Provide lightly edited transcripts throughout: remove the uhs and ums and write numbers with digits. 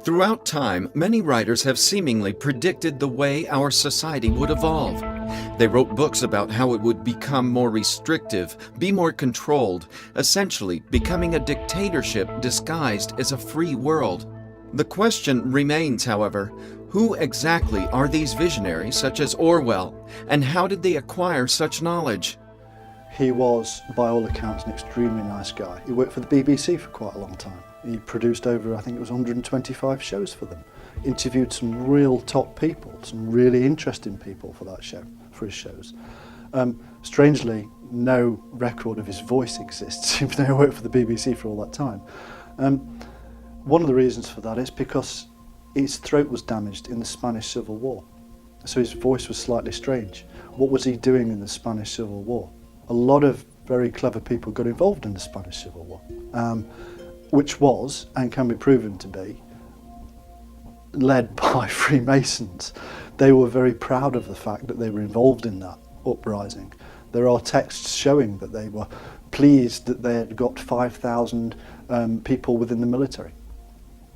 Throughout time, many writers have seemingly predicted the way our society would evolve. They wrote books about how it would become more restrictive, be more controlled, essentially becoming a dictatorship disguised as a free world. The question remains, however, who exactly are these visionaries such as Orwell, and how did they acquire such knowledge? He was, by all accounts, an extremely nice guy. He worked for the BBC for quite a long time. He produced over, I think it was 125 shows for them. Interviewed some real top people, some really interesting people for that show, for his shows. Strangely, no record of his voice exists, even though he worked for the BBC for all that time. One of the reasons for that is because his throat was damaged in the Spanish Civil War. So his voice was slightly strange. What was he doing in the Spanish Civil War? A lot of very clever people got involved in the Spanish Civil War, which was, and can be proven to be, led by Freemasons. They were very proud of the fact that they were involved in that uprising. There are texts showing that they were pleased that they had got 5,000 people within the military.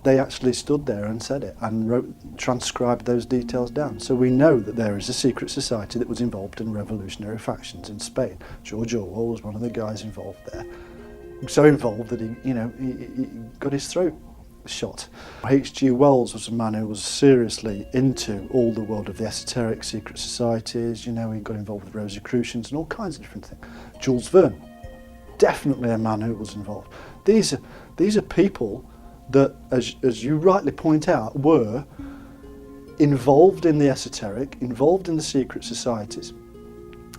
They actually stood there and said it and transcribed those details down. So we know that there is a secret society that was involved in revolutionary factions in Spain. George Orwell was one of the guys involved there. So involved that he got his throat shot. H.G. Wells was a man who was seriously into all the world of the esoteric secret societies. He got involved with Rosicrucians and all kinds of different things. Jules Verne, definitely a man who was involved. These are people that, as you rightly point out, were involved in the esoteric, involved in the secret societies,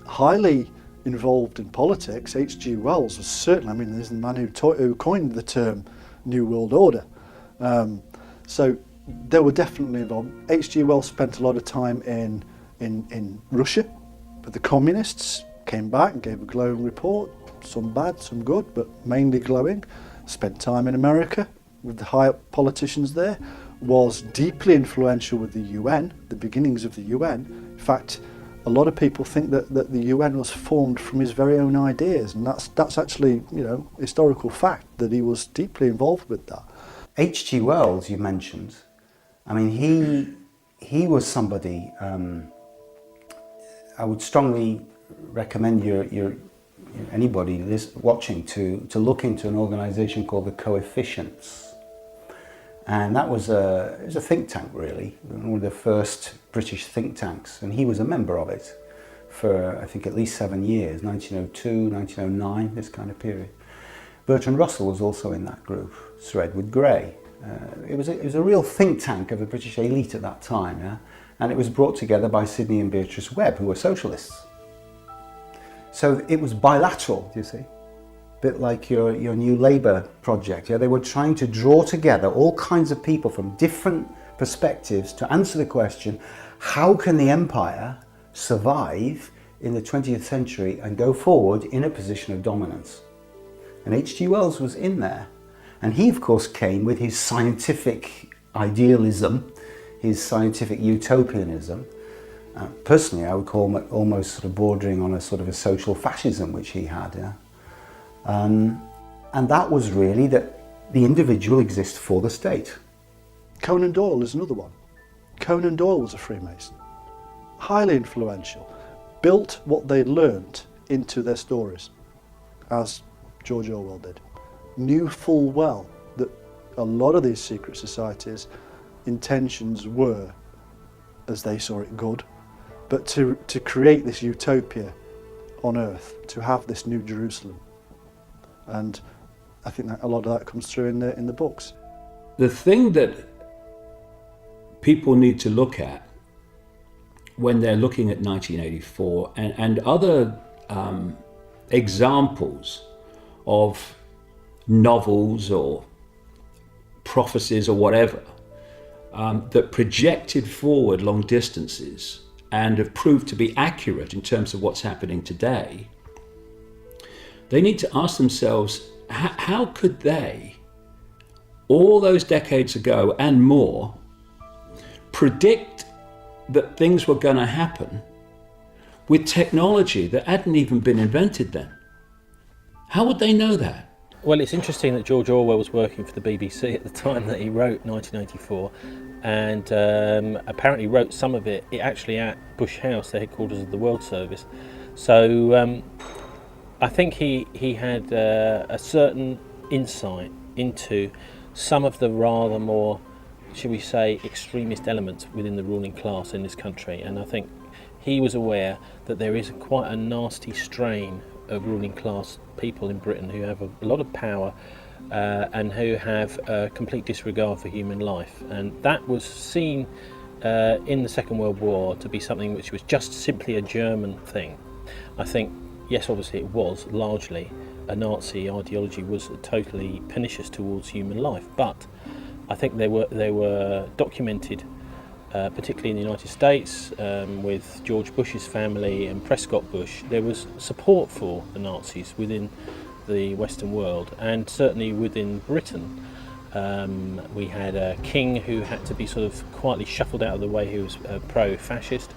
highly involved in politics. H.G. Wells was certainly, there's the man who coined the term New World Order. So they were definitely involved. H.G. Wells spent a lot of time in Russia with the communists, came back and gave a glowing report, some bad, some good, but mainly glowing. Spent time in America with the high-up politicians there, was deeply influential with the UN, the beginnings of the UN. In fact, a lot of people think that the UN was formed from his very own ideas, and that's actually, historical fact, that he was deeply involved with that. H.G. Wells, you mentioned, he was somebody, I would strongly recommend anybody watching to look into an organisation called the Coefficients. And that was it was a think tank, really, one of the first British think tanks, and he was a member of it for, I think, at least 7 years, 1902, 1909, this kind of period. Bertrand Russell was also in that group, Sir Edward Grey. It was a real think tank of the British elite at that time, yeah? And it was brought together by Sidney and Beatrice Webb, who were socialists. So it was bilateral, you see. Bit like your New Labour project. Yeah? They were trying to draw together all kinds of people from different perspectives to answer the question, how can the empire survive in the 20th century and go forward in a position of dominance? And H.G. Wells was in there. And he, of course, came with his scientific idealism, his scientific utopianism. Personally, I would call him almost sort of bordering on a sort of a social fascism, which he had. Yeah? And that was really that the individual exists for the state. Conan Doyle is another one. Conan Doyle was a Freemason, highly influential, built what they learnt into their stories, as George Orwell did. Knew full well that a lot of these secret societies' intentions were, as they saw it, good, but to create this utopia on earth, to have this new Jerusalem. And I think that a lot of that comes through in the books. The thing that people need to look at when they're looking at 1984 and other examples of novels or prophecies or whatever that projected forward long distances and have proved to be accurate in terms of what's happening today, they need to ask themselves, how could they, all those decades ago and more, predict that things were going to happen with technology that hadn't even been invented then? How would they know that? Well, it's interesting that George Orwell was working for the BBC at the time that he wrote 1984, and apparently wrote some of it actually at Bush House, the headquarters of the World Service. So I think he had a certain insight into some of the rather more, shall we say, extremist elements within the ruling class in this country, and I think he was aware that there is quite a nasty strain of ruling class people in Britain who have a lot of power and who have a complete disregard for human life, and that was seen in the Second World War to be something which was just simply a German thing. I think, yes, obviously it was largely a Nazi ideology, was totally pernicious towards human life, but I think they were documented, particularly in the United States, with George Bush's family and Prescott Bush. There was support for the Nazis within the Western world, and certainly within Britain. We had a king who had to be sort of quietly shuffled out of the way, who was pro-fascist,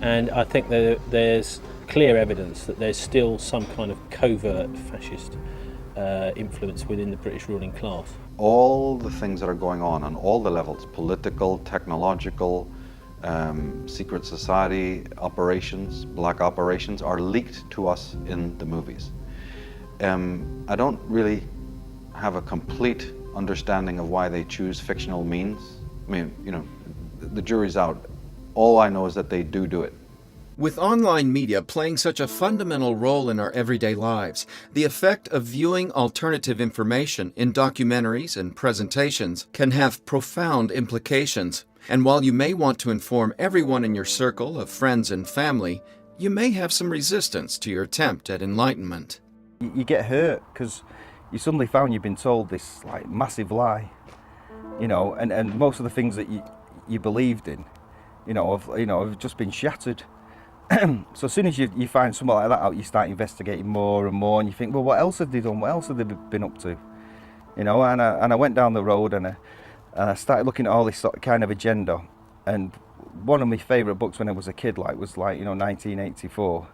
and I think there's clear evidence that there's still some kind of covert fascist influence within the British ruling class. All the things that are going on all the levels, political, technological, secret society operations, black operations, are leaked to us in the movies. I don't really have a complete understanding of why they choose fictional means. I mean, you know, the jury's out. All I know is that they do it. With online media playing such a fundamental role in our everyday lives, the effect of viewing alternative information in documentaries and presentations can have profound implications. And while you may want to inform everyone in your circle of friends and family, you may have some resistance to your attempt at enlightenment. You get hurt because you suddenly found you've been told this like massive lie, you know, and most of the things that you believed in, have just been shattered. So as soon as you find something like that out, you start investigating more and more, and you think, well, what else have they done? What else have they been up to? You know, and I went down the road and I started looking at all this sort of kind of agenda. And one of my favourite books when I was a kid, was 1984.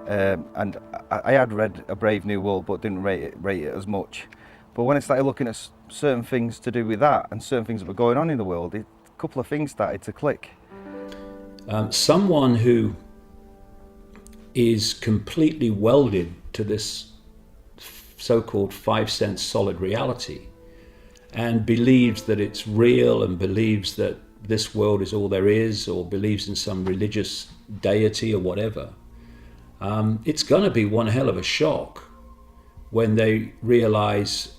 And I had read A Brave New World, but didn't rate it as much. But when I started looking at certain things to do with that and certain things that were going on in the world, a couple of things started to click. Someone who is completely welded to this so-called 5 sense solid reality and believes that it's real and believes that this world is all there is, or believes in some religious deity or whatever, it's going to be one hell of a shock when they realize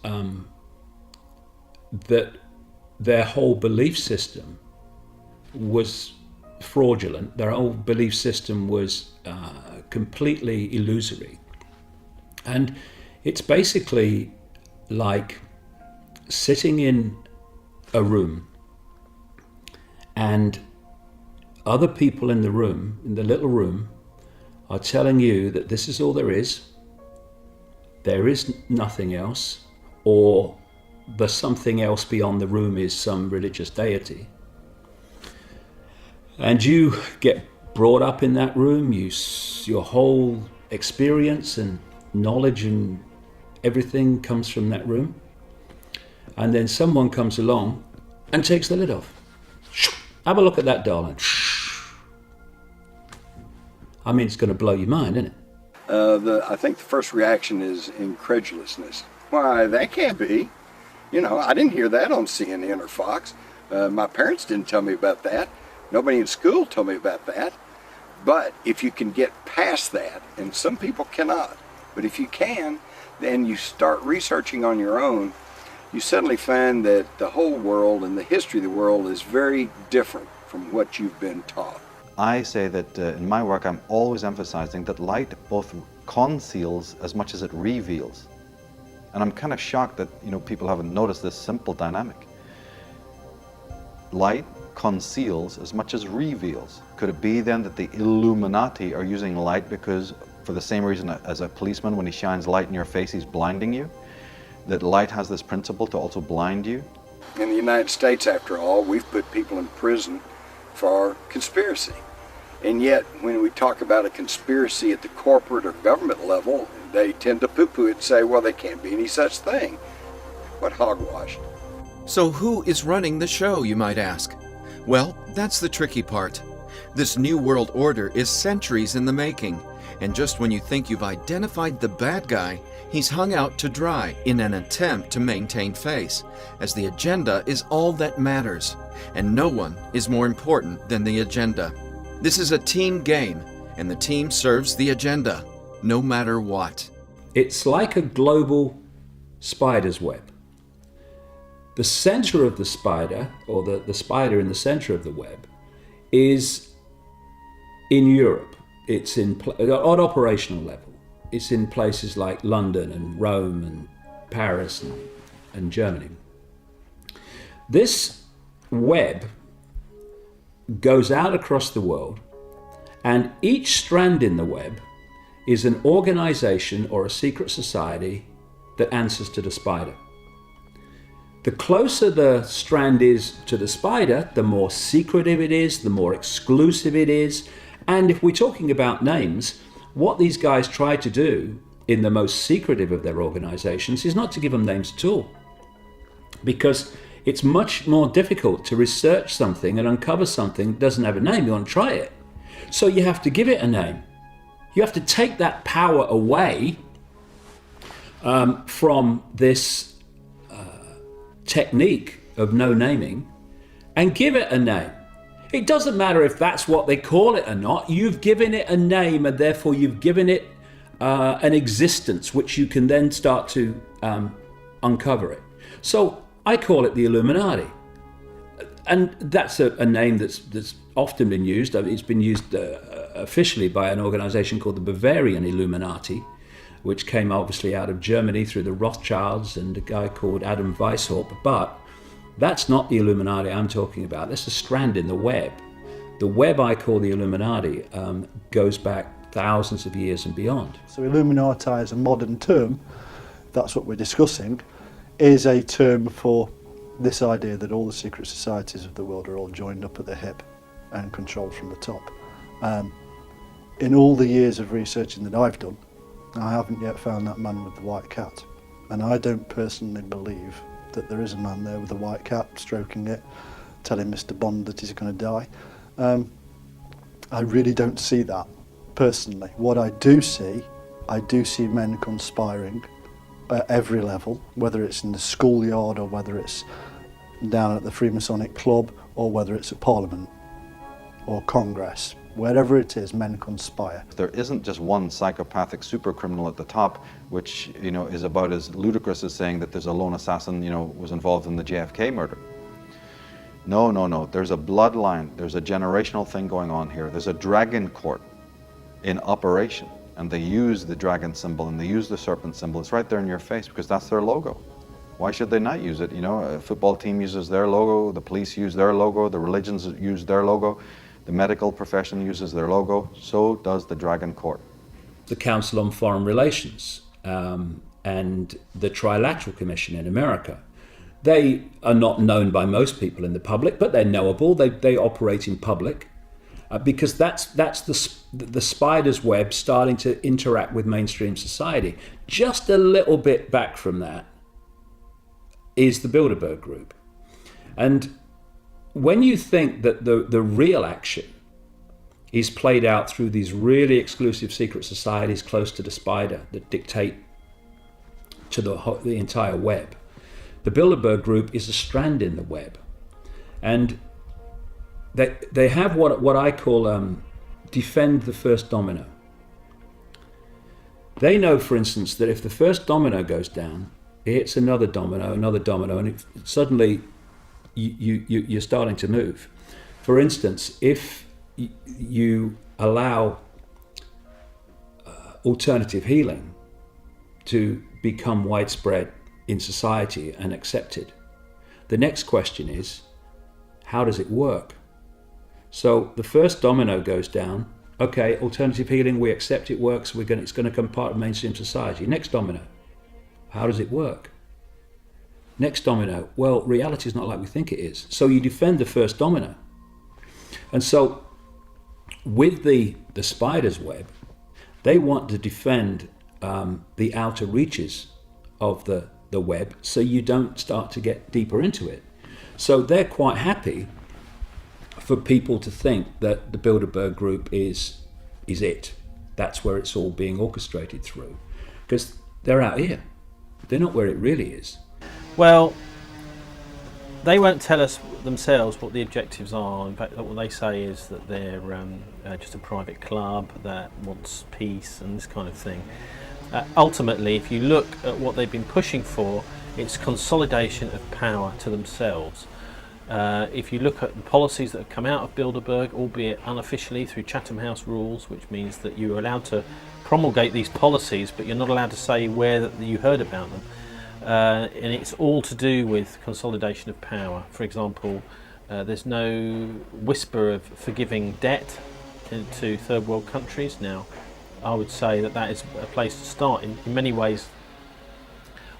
that their whole belief system was fraudulent. Their whole belief system was completely illusory. And it's basically like sitting in a room and other people in the room, in the little room, are telling you that this is all there is nothing else, or the something else beyond the room is some religious deity. And you get brought up in that room, your whole experience and knowledge and everything comes from that room. And then someone comes along and takes the lid off. Have a look at that, darling. I mean, it's going to blow your mind, isn't it? I think the first reaction is incredulousness. Why, that can't be. You know, I didn't hear that on CNN or Fox. My parents didn't tell me about that. Nobody in school told me about that. But if you can get past that, and some people cannot, but if you can, then you start researching on your own, you suddenly find that the whole world and the history of the world is very different from what you've been taught. I say that in my work I'm always emphasizing that light both conceals as much as it reveals. And I'm kind of shocked that people haven't noticed this simple dynamic. Light conceals as much as reveals. Could it be then that the Illuminati are using light because, for the same reason as a policeman, when he shines light in your face, he's blinding you? That light has this principle to also blind you? In the United States, after all, we've put people in prison for conspiracy. And yet, when we talk about a conspiracy at the corporate or government level, they tend to poo-poo it and say, well, there can't be any such thing. What hogwash. So who is running the show, you might ask? Well, that's the tricky part. This new world order is centuries in the making, and just when you think you've identified the bad guy, he's hung out to dry in an attempt to maintain face, as the agenda is all that matters, and no one is more important than the agenda. This is a team game, and the team serves the agenda, no matter what. It's like a global spider's web. The center of the spider, or the spider in the center of the web, is in Europe. It's on operational level. It's in places like London and Rome and Paris and Germany. This web goes out across the world, and each strand in the web is an organization or a secret society that answers to the spider. The closer the strand is to the spider, the more secretive it is, the more exclusive it is. And if we're talking about names, what these guys try to do in the most secretive of their organizations is not to give them names at all. Because it's much more difficult to research something and uncover something that doesn't have a name. You want to try it. So you have to give it a name. You have to take that power away from this technique of no naming and give it a name. It doesn't matter if that's what they call it or not. You've given it a name, and therefore you've given it an existence which you can then start to uncover it. So I call it the Illuminati. And that's a name that's often been used. It's been used officially by an organization called the Bavarian Illuminati, which came obviously out of Germany through the Rothschilds and a guy called Adam Weishaupt. But that's not the Illuminati I'm talking about. That's a strand in the web. The web I call the Illuminati goes back thousands of years and beyond. So Illuminati is a modern term, that's what we're discussing, is a term for this idea that all the secret societies of the world are all joined up at the hip and controlled from the top. In all the years of researching that I've done, I haven't yet found that man with the white cat. And I don't personally believe that there is a man there with a white cat stroking it, telling Mr. Bond that he's going to die. I really don't see that, personally. What I do see men conspiring at every level, whether it's in the schoolyard or whether it's down at the Freemasonic Club or whether it's at Parliament or Congress. Wherever it is, men conspire. There isn't just one psychopathic super criminal at the top, which is about as ludicrous as saying that there's a lone assassin was involved in the JFK murder. No. There's a bloodline. There's a generational thing going on here. There's a dragon court in operation, and they use the dragon symbol and they use the serpent symbol. It's right there in your face because that's their logo. Why should they not use it? A football team uses their logo, the police use their logo, the religions use their logo. The medical profession uses their logo, so does the Dragon Court. The Council on Foreign Relations and the Trilateral Commission in America, they are not known by most people in the public, but they're knowable. They operate in public because that's the spider's web starting to interact with mainstream society. Just a little bit back from that is the Bilderberg Group. And when you think that the real action is played out through these really exclusive secret societies close to the spider that dictate to the entire web, the Bilderberg Group is a strand in the web. And they have what I call defend the first domino. They know, for instance, that if the first domino goes down, it hits another domino, and suddenly you're starting to move. For instance, if you allow alternative healing to become widespread in society and accepted, the next question is, how does it work? So the first domino goes down. Okay, alternative healing, we accept it works. It's going to become part of mainstream society. Next domino, how does it work? Next domino, well, reality is not like we think it is. So you defend the first domino. And so with the spider's web, they want to defend the outer reaches of the web, so you don't start to get deeper into it. So they're quite happy for people to think that the Bilderberg Group is it. That's where it's all being orchestrated through, because they're out here. They're not where it really is. Well, they won't tell us themselves what the objectives are. In fact, what they say is that they're just a private club that wants peace and this kind of thing. Ultimately, if you look at what they've been pushing for, it's consolidation of power to themselves. If you look at the policies that have come out of Bilderberg, albeit unofficially through Chatham House rules, which means that you're allowed to promulgate these policies, but you're not allowed to say where that you heard about them. And it's all to do with consolidation of power. For example, there's no whisper of forgiving debt to third world countries. Now, I would say that is a place to start. In many ways,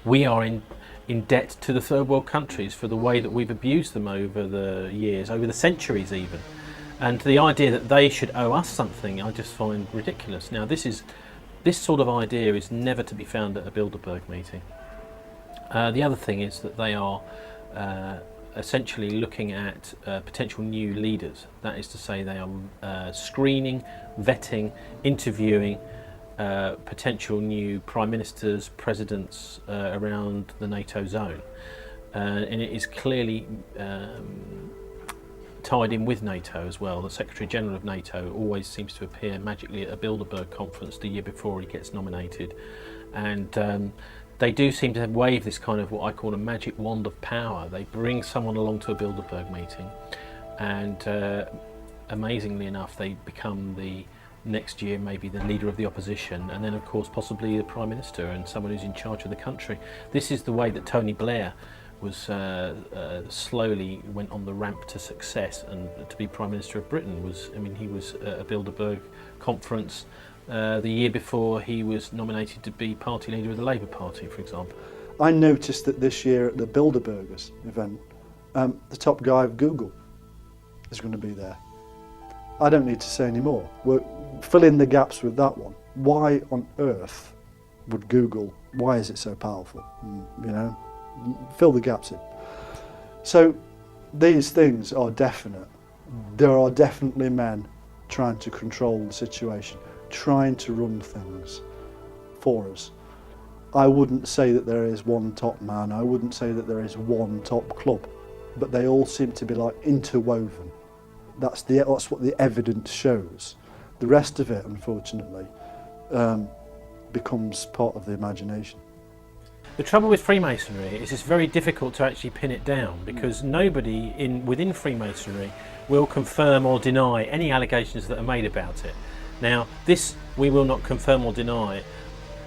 we are in debt to the third world countries for the way that we've abused them over the years, over the centuries even. And the idea that they should owe us something, I just find ridiculous. Now, this sort of idea is never to be found at a Bilderberg meeting. The other thing is that they are essentially looking at potential new leaders. That is to say, they are screening, vetting, interviewing potential new prime ministers, presidents around the NATO zone. And it is clearly tied in with NATO as well. The Secretary General of NATO always seems to appear magically at a Bilderberg conference the year before he gets nominated. And they do seem to wave this kind of what I call a magic wand of power. They bring someone along to a Bilderberg meeting, and amazingly enough, they become the next year maybe the leader of the opposition, and then of course possibly the Prime Minister and someone who's in charge of the country. This is the way that Tony Blair was slowly went on the ramp to success, and to be Prime Minister of Britain was, I mean, he was at a Bilderberg conference the year before he was nominated to be party leader of the Labour Party, for example. I noticed that this year at the Bilderbergers event, the top guy of Google is going to be there. I don't need to say any more. We'll fill in the gaps with that one. Why on earth would Google, why is it so powerful? You know, fill the gaps in. So these things are definite. There are definitely men trying to control the situation, trying to run things for us. I wouldn't say that there is one top man, I wouldn't say that there is one top club, but they all seem to be like interwoven. That's what the evidence shows. The rest of it, unfortunately, becomes part of the imagination. The trouble with Freemasonry is it's very difficult to actually pin it down, because nobody within Freemasonry will confirm or deny any allegations that are made about it. Now, this "we will not confirm or deny"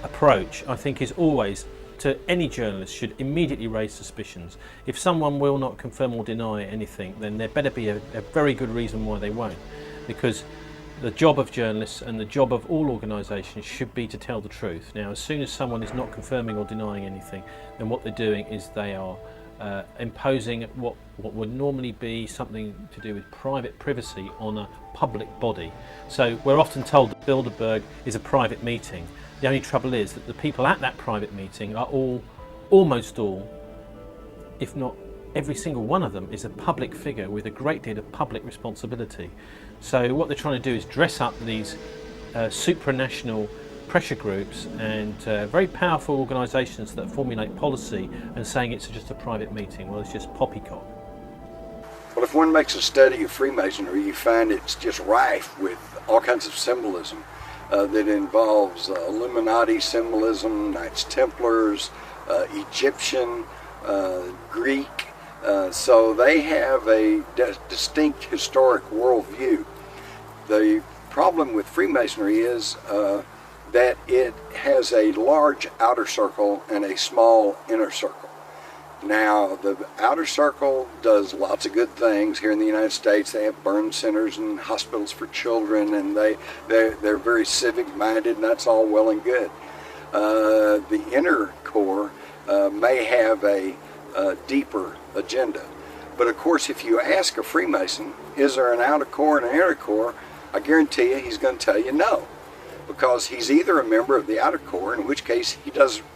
approach, I think, is always, to any journalist, should immediately raise suspicions. If someone will not confirm or deny anything, then there better be a very good reason why they won't, because the job of journalists and the job of all organisations should be to tell the truth. Now, as soon as someone is not confirming or denying anything, then what they're doing is they are imposing what would normally be something to do with private privacy on a public body. So we're often told that Bilderberg is a private meeting. The only trouble is that the people at that private meeting are almost all, if not every single one of them, is a public figure with a great deal of public responsibility. So what they're trying to do is dress up these supranational pressure groups and very powerful organisations that formulate policy, and saying it's just a private meeting. Well, it's just poppycock. Well, if one makes a study of Freemasonry, you find it's just rife with all kinds of symbolism that involves Illuminati symbolism, Knights Templars, Egyptian, Greek. So they have a distinct historic worldview. The problem with Freemasonry is that it has a large outer circle and a small inner circle. Now, the outer circle does lots of good things. Here in the United States, they have burn centers and hospitals for children, and they're very civic-minded, and that's all well and good. The inner core may have a deeper agenda. But of course, if you ask a Freemason, is there an outer core and an inner core, I guarantee you he's going to tell you no. because he's either a member of the outer core, in which case he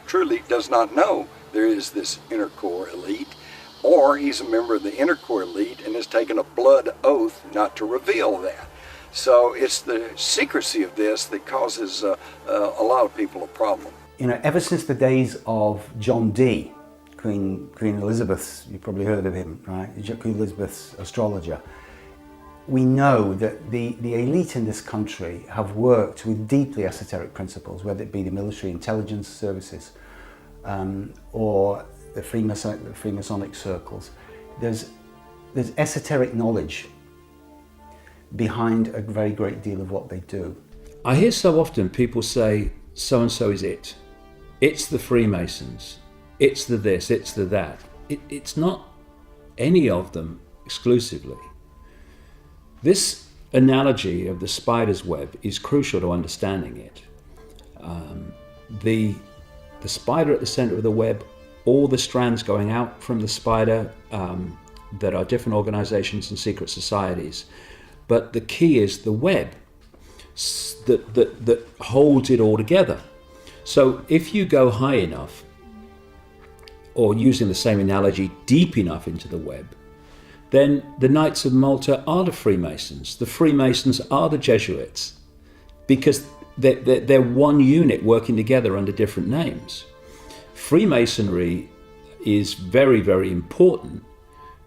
truly does not know there is this inner core elite, or he's a member of the inner core elite and has taken a blood oath not to reveal that. So it's the secrecy of this that causes a lot of people a problem. You know, ever since the days of John Dee, Queen Elizabeth's, you've probably heard of him, right? Queen Elizabeth's astrologer. We know that the elite in this country have worked with deeply esoteric principles, whether it be the military intelligence services or the Freemasonic circles. There's esoteric knowledge behind a very great deal of what they do. I hear so often people say, so-and-so is it. It's the Freemasons. It's the this, it's the that. It's not any of them exclusively. This analogy of the spider's web is crucial to understanding it. The spider at the center of the web, all the strands going out from the spider that are different organizations and secret societies. But the key is the web that holds it all together. So if you go high enough, or using the same analogy, deep enough into the web, then the Knights of Malta are the Freemasons. The Freemasons are the Jesuits, because they're one unit working together under different names. Freemasonry is very, very important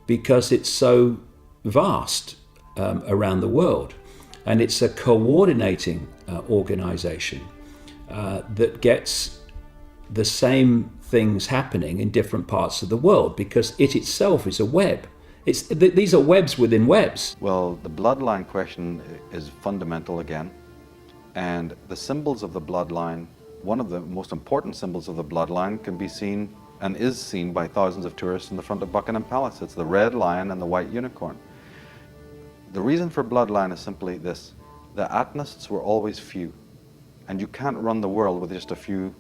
because it's so vast around the world, and it's a coordinating organization that gets the same things happening in different parts of the world, because it itself is a web. These are webs within webs. Well, the bloodline question is fundamental again, and the symbols of the bloodline, one of the most important symbols of the bloodline, can be seen and is seen by thousands of tourists in the front of Buckingham Palace. It's the red lion and the white unicorn. The reason for bloodline is simply this: the Atnists were always few, and you can't run the world with just a few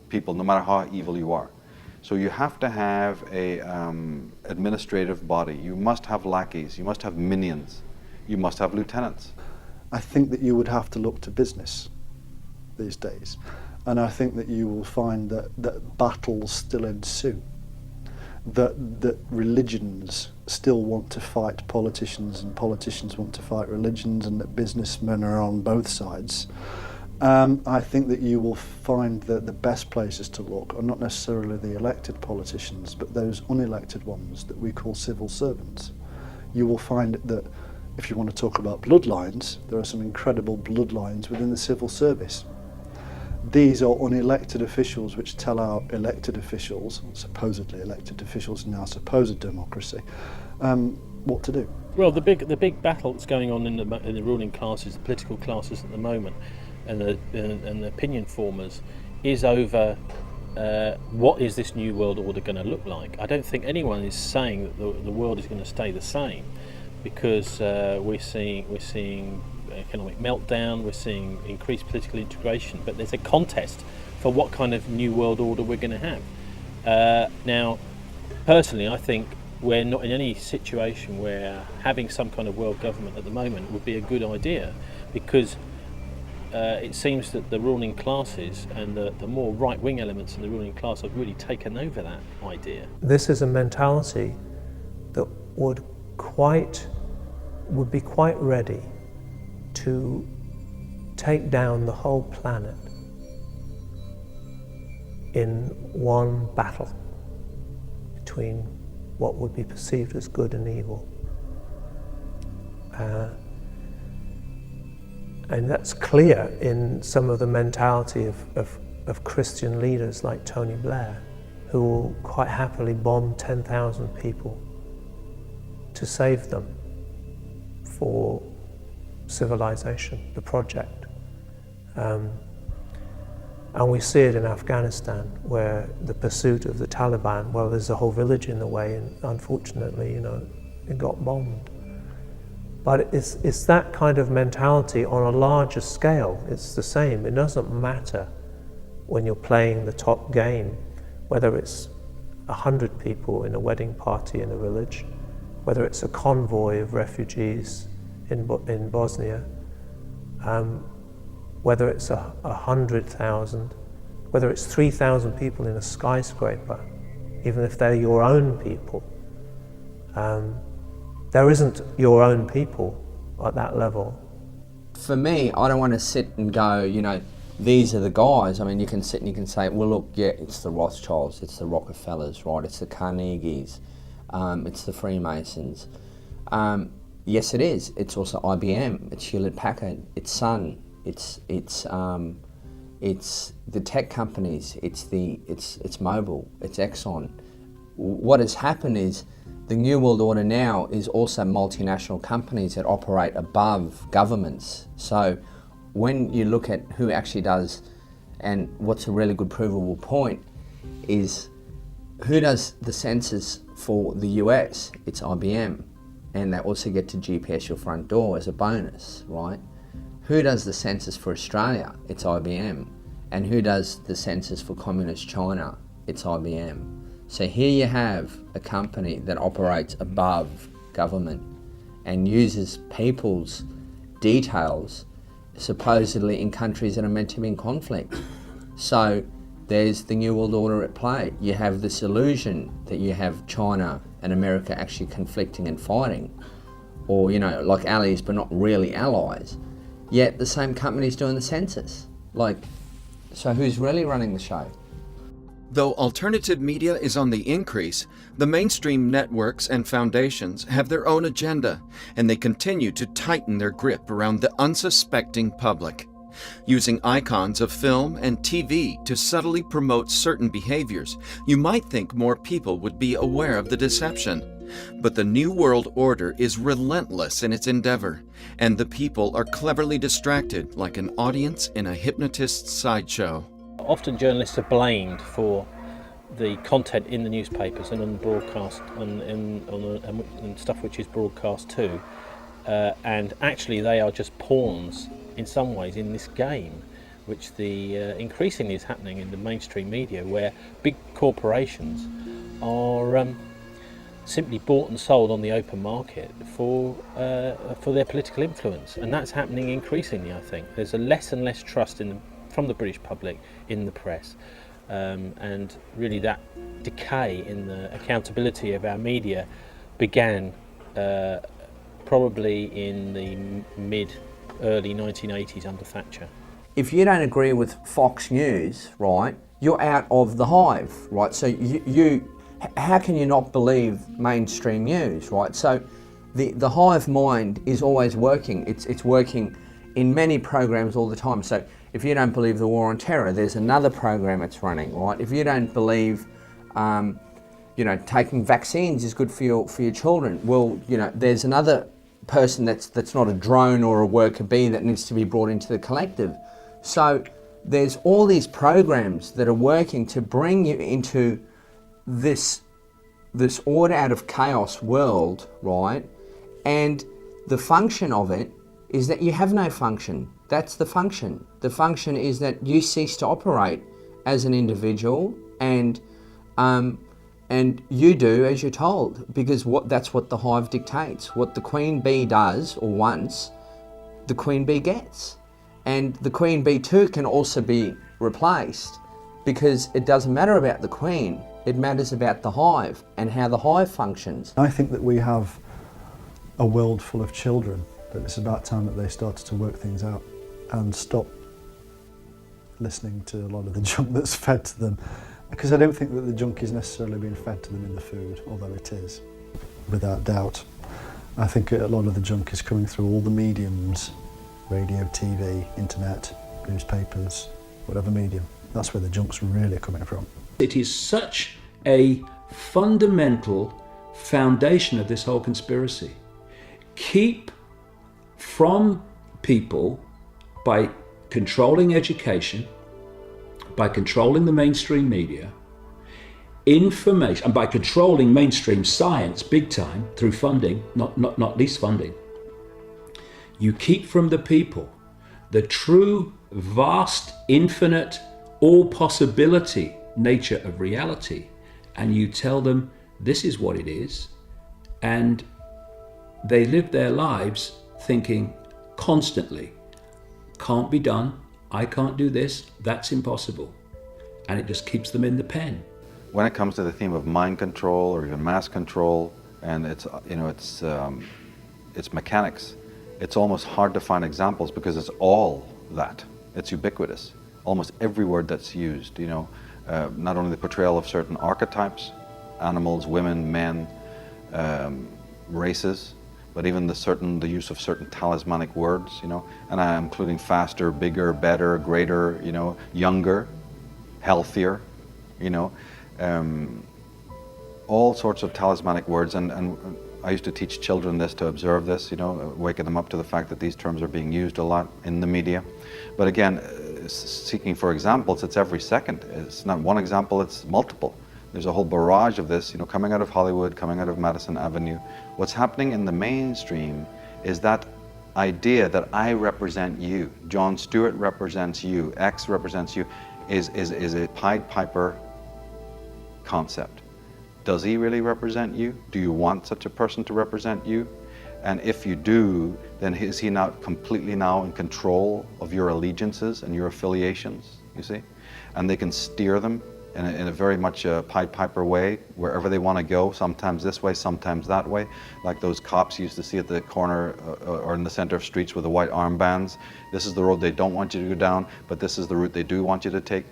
people, no matter how evil you are. So you have to have a administrative body. You must have lackeys, you must have minions, you must have lieutenants. I think that you would have to look to business these days, and I think that you will find that battles still ensue, that religions still want to fight politicians and politicians want to fight religions, and that businessmen are on both sides. I think that you will find that the best places to look are not necessarily the elected politicians, but those unelected ones that we call civil servants. You will find that if you want to talk about bloodlines, there are some incredible bloodlines within the civil service. These are unelected officials which tell our elected officials, supposedly elected officials in our supposed democracy, what to do. Well, the big battle that's going on in the ruling classes, the political classes at the moment, and the opinion formers, is over what is this new world order going to look like. I don't think anyone is saying that the world is going to stay the same, because we're seeing economic meltdown, we're seeing increased political integration, but there's a contest for what kind of new world order we're going to have. Now, personally, I think we're not in any situation where having some kind of world government at the moment would be a good idea, because it seems that the ruling classes and the more right-wing elements in the ruling class have really taken over that idea. This is a mentality that would be quite ready to take down the whole planet in one battle between what would be perceived as good and evil. And that's clear in some of the mentality of Christian leaders like Tony Blair, who will quite happily bomb 10,000 people to save them for civilization, the project. And we see it in Afghanistan, where the pursuit of the Taliban, well, there's a whole village in the way, and unfortunately, it got bombed. But it's that kind of mentality on a larger scale. It's the same. It doesn't matter when you're playing the top game, whether it's 100 people in a wedding party in a village, whether it's a convoy of refugees in Bosnia. whether it's 100,000, whether it's 3,000 people in a skyscraper, even if they're your own people, there isn't your own people at that level. For me, I don't want to sit and go, you know, these are the guys. I mean, you can sit and you can say, well, look, yeah, it's the Rothschilds, it's the Rockefellers, right? It's the Carnegies, it's the Freemasons. Yes, it is. It's also IBM, it's Hewlett-Packard, it's Sun, it's the tech companies, it's Mobil, it's Exxon. What has happened is the New World Order now is also multinational companies that operate above governments. So when you look at who actually does, and what's a really good provable point, is who does the census for the US? It's IBM. And they also get to GPS your front door as a bonus, right? Who does the census for Australia? It's IBM. And who does the census for Communist China? It's IBM. So here you have a company that operates above government and uses people's details supposedly in countries that are meant to be in conflict. So there's the New World Order at play. You have this illusion that you have China and America actually conflicting and fighting, or, you know, like allies but not really allies, yet the same company's doing the census. Like, so who's really running the show? Though alternative media is on the increase, the mainstream networks and foundations have their own agenda, and they continue to tighten their grip around the unsuspecting public. Using icons of film and TV to subtly promote certain behaviors, you might think more people would be aware of the deception. But the New World Order is relentless in its endeavor, and the people are cleverly distracted like an audience in a hypnotist's sideshow. Often journalists are blamed for the content in the newspapers and on the broadcast and stuff which is broadcast too, and actually they are just pawns in some ways in this game, which increasingly is happening in the mainstream media, where big corporations are simply bought and sold on the open market for their political influence, and that's happening increasingly. I think there's a less and less trust from the British public in the press, and really that decay in the accountability of our media began probably in the early 1980s under Thatcher. If you don't agree with Fox News, right, you're out of the hive, right? So how can you not believe mainstream news, right? So the hive mind is always working. It's working in many programs all the time. So if you don't believe the war on terror, there's another program it's running, right? If you don't believe, taking vaccines is good for your children, well, there's another person that's not a drone or a worker bee that needs to be brought into the collective. So there's all these programs that are working to bring you into this order out of chaos world, right? And the function of it is that you have no function. That's the function. The function is that you cease to operate as an individual, and you do as you're told, because that's what the hive dictates. What the queen bee does or wants, the queen bee gets. And the queen bee too can also be replaced, because it doesn't matter about the queen, it matters about the hive and how the hive functions. I think that we have a world full of children, that it's about time that they started to work things out and stop listening to a lot of the junk that's fed to them. Because I don't think that the junk is necessarily being fed to them in the food, although it is, without doubt. I think a lot of the junk is coming through all the mediums, radio, TV, internet, newspapers, whatever medium. That's where the junk's really coming from. It is such a fundamental foundation of this whole conspiracy. Keep from people, by controlling education, by controlling the mainstream media, information, and by controlling mainstream science big time through funding, not least funding, you keep from the people the true, vast, infinite, all possibility nature of reality, and you tell them this is what it is, and they live their lives thinking constantly, can't be done, I can't do this, that's impossible. And it just keeps them in the pen. When it comes to the theme of mind control or even mass control, and it's mechanics, it's almost hard to find examples because it's all that. It's ubiquitous. Almost every word that's used, not only the portrayal of certain archetypes, animals, women, men, races, but even the use of certain talismanic words, and I'm including faster, bigger, better, greater, younger, healthier, all sorts of talismanic words, and I used to teach children this, to observe this, waking them up to the fact that these terms are being used a lot in the media. But again, seeking for examples, it's every second. It's not one example, it's multiple. There's a whole barrage of this, coming out of Hollywood, coming out of Madison Avenue. What's happening in the mainstream is that idea that I represent you, Jon Stewart represents you, X represents you, is a Pied Piper concept. Does he really represent you? Do you want such a person to represent you? And if you do, then is he not completely now in control of your allegiances and your affiliations, you see? And they can steer them in a very much Pied Piper way, wherever they want to go, sometimes this way, sometimes that way, like those cops you used to see at the corner or in the center of streets with the white armbands. This is the road they don't want you to go down, but this is the route they do want you to take.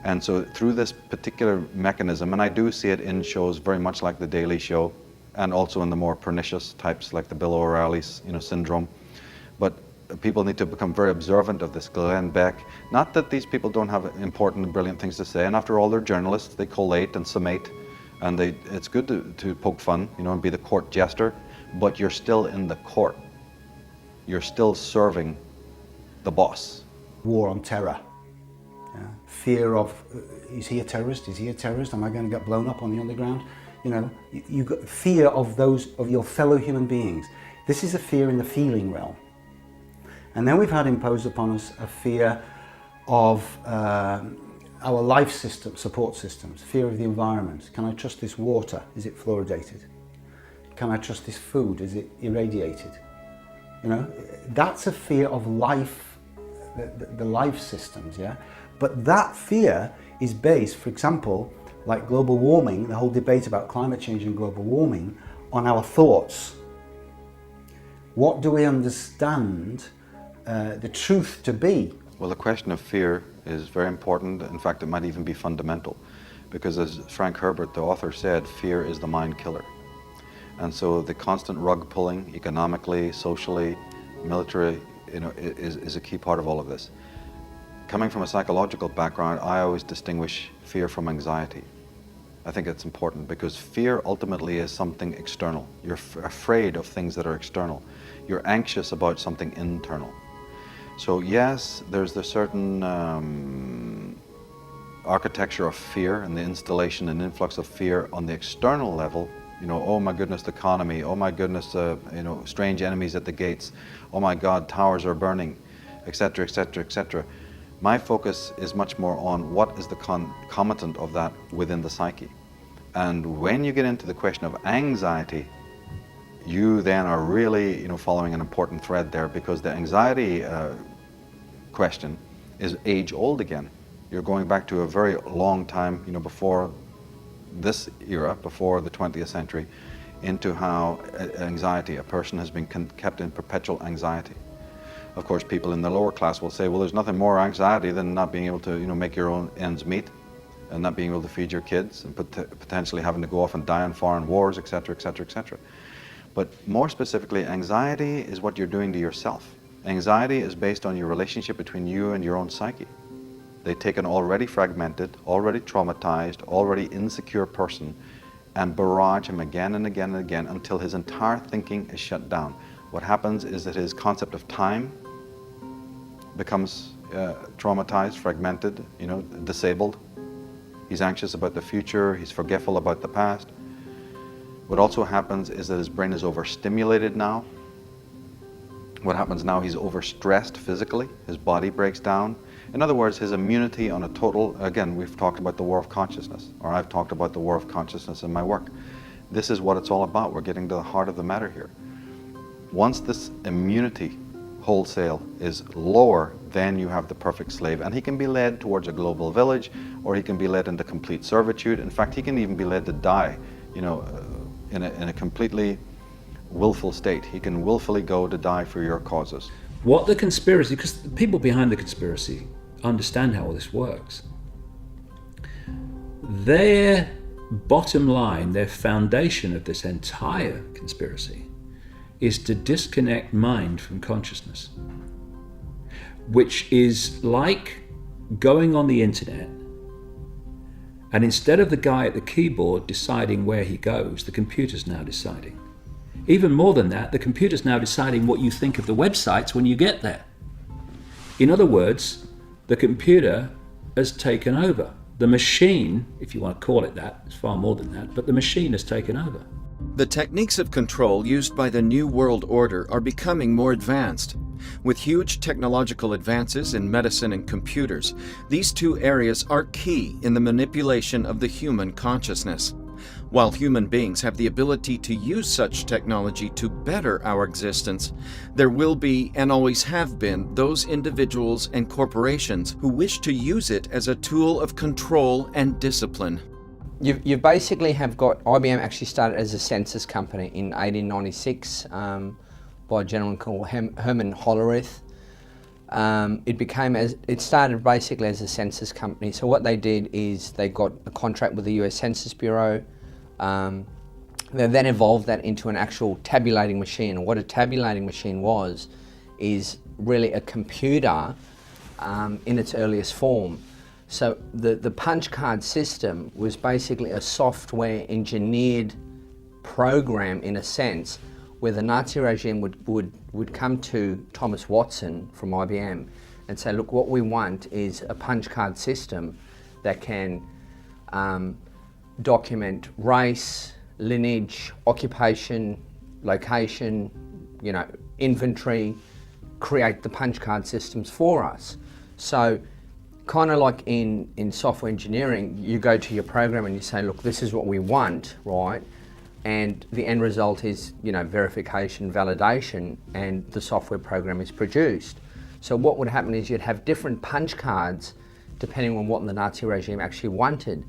And so through this particular mechanism, and I do see it in shows very much like The Daily Show, and also in the more pernicious types like the Bill O'Reilly syndrome. But people need to become very observant of this. Glenn Beck, not that these people don't have important and brilliant things to say, and after all, they're journalists, they collate and summate, and it's good to poke fun, and be the court jester, but you're still in the court. You're still serving the boss. War on terror. Fear of, is he a terrorist? Is he a terrorist? Am I going to get blown up on the underground? You've got fear of your fellow human beings. This is a fear in the feeling realm. And then we've had imposed upon us a fear of our life system, support systems, fear of the environment. Can I trust this water? Is it fluoridated? Can I trust this food? Is it irradiated? That's a fear of life, the life systems, yeah? But that fear is based, for example, like global warming, the whole debate about climate change and global warming, on our thoughts. What do we understand the truth to be? Well, the question of fear is very important. In fact, it might even be fundamental, because as Frank Herbert, the author, said, fear is the mind killer. And so the constant rug pulling, economically, socially, military, is a key part of all of this. Coming from a psychological background, I always distinguish fear from anxiety. I think it's important because fear ultimately is something external. You're afraid of things that are external. You're anxious about something internal. So yes, there's the certain architecture of fear and the installation and influx of fear on the external level. Oh my goodness, the economy. Oh my goodness, strange enemies at the gates. Oh my God, towers are burning, etc., etc., etc. My focus is much more on what is the concomitant of that within the psyche. And when you get into the question of anxiety, you then are really following an important thread there, because the anxiety question is age old again. You're going back to a very long time, before this era, before the 20th century, into how anxiety, a person has been kept in perpetual anxiety. Of course, people in the lower class will say, well, there's nothing more anxiety than not being able to, make your own ends meet, and not being able to feed your kids, and potentially having to go off and die in foreign wars, etc., etc., etc. But more specifically, anxiety is what you're doing to yourself. Anxiety is based on your relationship between you and your own psyche. They take an already fragmented, already traumatized, already insecure person and barrage him again and again and again until his entire thinking is shut down. What happens is that his concept of time becomes traumatized, fragmented, disabled. He's anxious about the future, he's forgetful about the past. What also happens is that his brain is overstimulated now. What happens now, he's overstressed physically, his body breaks down. In other words, his immunity on a total, again, we've talked about the war of consciousness, or I've talked about the war of consciousness in my work. This is what it's all about. We're getting to the heart of the matter here. Once this immunity wholesale is lower, then you have the perfect slave, and he can be led towards a global village, or he can be led into complete servitude. In fact, he can even be led to die, you know, in a completely willful state. He can willfully go to die for your causes. What the conspiracy, because the people behind the conspiracy understand how all this works. Their bottom line, their foundation of this entire conspiracy is to disconnect mind from consciousness, which is like going on the internet and instead of the guy at the keyboard deciding where he goes, the computer's now deciding. Even more than that, the computer's now deciding what you think of the websites when you get there. In other words, the computer has taken over. The machine, if you want to call it that, it's far more than that, but the machine has taken over. The techniques of control used by the New World Order are becoming more advanced. With huge technological advances in medicine and computers, these two areas are key in the manipulation of the human consciousness. While human beings have the ability to use such technology to better our existence, there will be and always have been those individuals and corporations who wish to use it as a tool of control and discipline. You basically have got, IBM actually started as a census company in 1896 by a gentleman called Herman Hollerith. It started basically as a census company. So what they did is they got a contract with the US Census Bureau. They then evolved that into an actual tabulating machine. And what a tabulating machine is really a computer in its earliest form. So the punch card system was basically a software engineered program, in a sense, where the Nazi regime would come to Thomas Watson from IBM and say, look, what we want is a punch card system that can document race, lineage, occupation, location, you know, inventory, create the punch card systems for us. So kind of like in software engineering, you go to your program and you say, look, this is what we want, right? And the end result is, you know, verification, validation, and the software program is produced. So what would happen is you'd have different punch cards depending on what the Nazi regime actually wanted.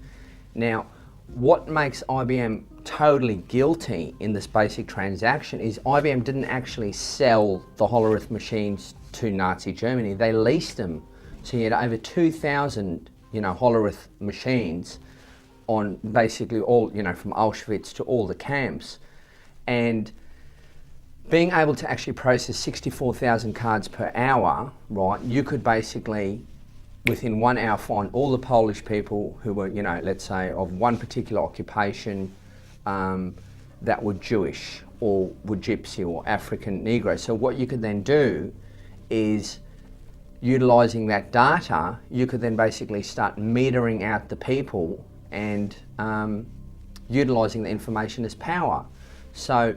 Now, what makes IBM totally guilty in this basic transaction is IBM didn't actually sell the Hollerith machines to Nazi Germany. They leased them. So you had over 2,000, you know, Hollerith machines on basically all, you know, from Auschwitz to all the camps. And being able to actually process 64,000 cards per hour, right, you could basically, within 1 hour, find all the Polish people who were, you know, let's say of one particular occupation that were Jewish or were Gypsy or African Negro. So what you could then do is, utilising that data, you could then basically start metering out the people and utilising the information as power. So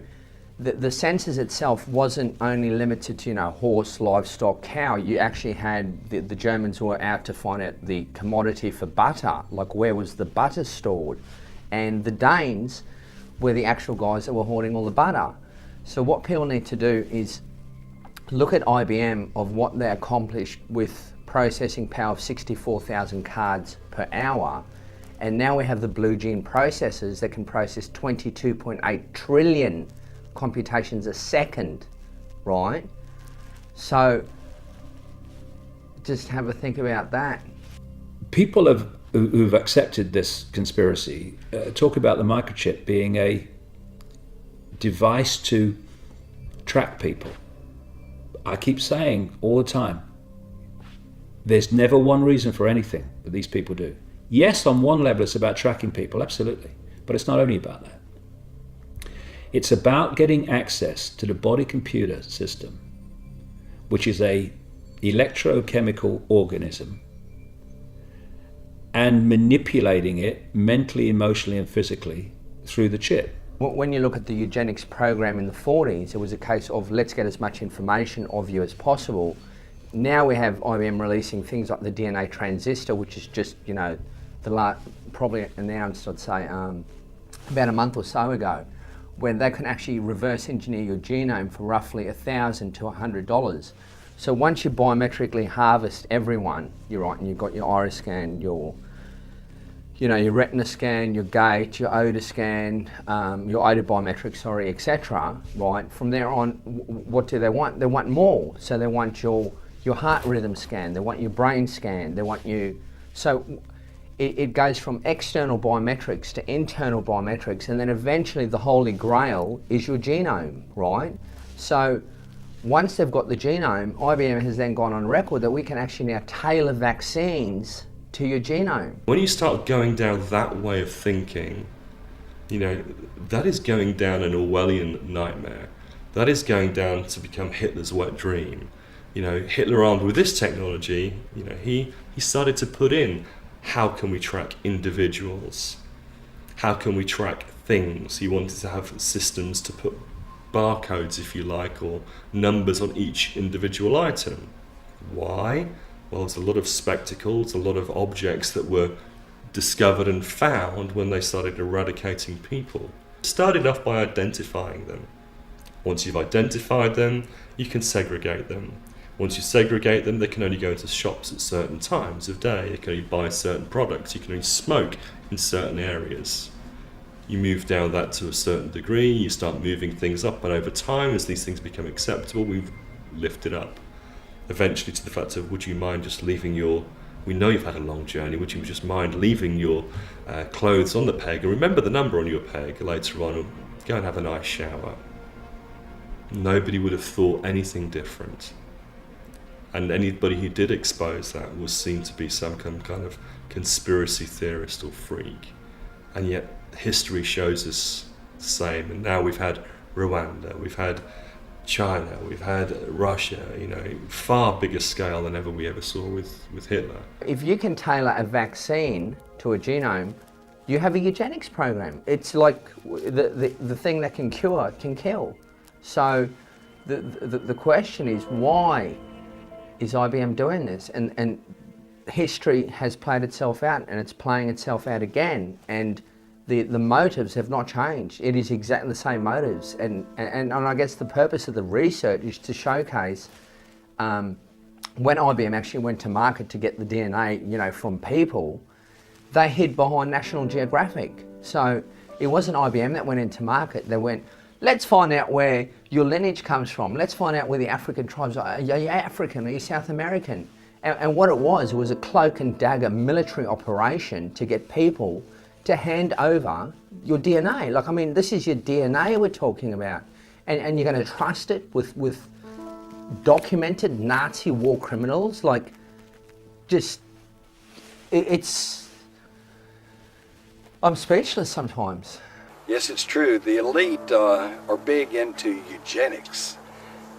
the census itself wasn't only limited to, you know, horse, livestock, cow. You actually had the Germans were out to find out the commodity for butter, like where was the butter stored, and the Danes were the actual guys that were hoarding all the butter. So what people need to do is look at IBM of what they accomplished with processing power of 64,000 cards per hour, and now we have the Blue Gene processors that can process 22.8 trillion computations a second, right? So just have a think about that. People who've accepted this conspiracy talk about the microchip being a device to track people. I keep saying all the time, there's never one reason for anything that these people do. Yes, on one level it's about tracking people, absolutely, but it's not only about that. It's about getting access to the body computer system, which is a electrochemical organism, and manipulating it mentally, emotionally, and physically through the chip. When you look at the eugenics program in the 40s, it was a case of let's get as much information of you as possible. Now we have IBM releasing things like the DNA transistor, which is just, you know, probably announced, I'd say, about a month or so ago, where they can actually reverse engineer your genome for roughly $1,000 to $100. So once you biometrically harvest everyone, you're right, and you've got your iris scan, your retina scan, your gait, your odour scan, your odour biometrics, sorry, etc. Right, from there on, what do they want? They want more. So they want your heart rhythm scan, they want your brain scan, they want you. So it goes from external biometrics to internal biometrics, and then eventually the holy grail is your genome, right? So once they've got the genome, IBM has then gone on record that we can actually now tailor vaccines to your genome. When you start going down that way of thinking, that is going down an Orwellian nightmare. That is going down to become Hitler's wet dream. Hitler, armed with this technology, he started to put in, how can we track individuals? How can we track things? He wanted to have systems to put barcodes, if you like, or numbers on each individual item. Why? Well, there's a lot of spectacles, a lot of objects that were discovered and found when they started eradicating people. Started off by identifying them. Once you've identified them, you can segregate them. Once you segregate them, they can only go into shops at certain times of day. They can only buy certain products. You can only smoke in certain areas. You move down that to a certain degree, you start moving things up, and over time, as these things become acceptable, we've lifted up. Eventually to the fact of, would you mind just leaving we know you've had a long journey, would you just mind leaving your clothes on the peg, and remember the number on your peg later on, and go and have a nice shower. Nobody would have thought anything different. And anybody who did expose that was seen to be some kind of conspiracy theorist or freak. And yet history shows us the same. And now we've had Rwanda, we've had China, we've had Russia, far bigger scale than we ever saw with Hitler. If you can tailor a vaccine to a genome, you have a eugenics program. It's like the thing that can cure can kill. So the question is, why is IBM doing this? And history has played itself out, and it's playing itself out again. And the motives have not changed. It is exactly the same motives. And I guess the purpose of the research is to showcase when IBM actually went to market to get the DNA, from people, they hid behind National Geographic. So it wasn't IBM that went into market. They went, let's find out where your lineage comes from. Let's find out where the African tribes are. Are you African? Are you South American? And what it was a cloak and dagger military operation to get people to hand over your DNA. This is your DNA we're talking about. And you're going to trust it with documented Nazi war criminals? I'm speechless sometimes. Yes, it's true. The elite are big into eugenics,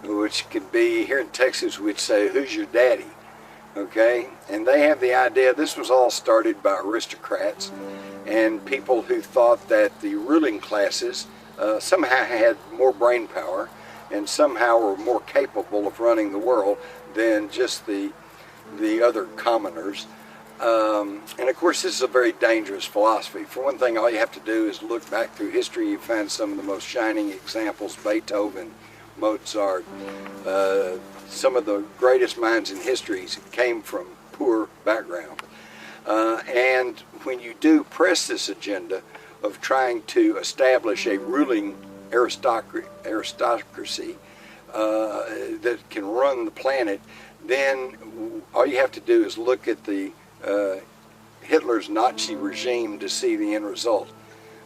which could be, here in Texas, we'd say, who's your daddy? Okay? And they have the idea, this was all started by aristocrats and people who thought that the ruling classes somehow had more brain power and somehow were more capable of running the world than just the other commoners. And of course, this is a very dangerous philosophy. For one thing, all you have to do is look back through history. You find some of the most shining examples: Beethoven, Mozart. Some of the greatest minds in history came from poor background. And when you do press this agenda of trying to establish a ruling aristocracy that can run the planet, then all you have to do is look at the Hitler's Nazi regime to see the end result,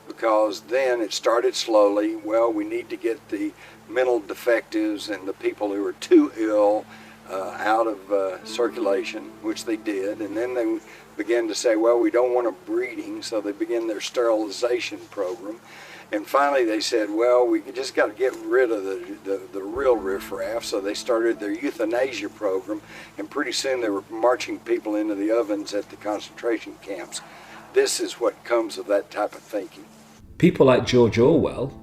because then it started slowly. Well, we need to get the mental defectives and the people who are too ill out of circulation, which they did, and then they began to say, well, we don't want them breeding, so they began their sterilization program. And finally they said, well, we just got to get rid of the real riffraff, so they started their euthanasia program, and pretty soon they were marching people into the ovens at the concentration camps. This is what comes of that type of thinking. People like George Orwell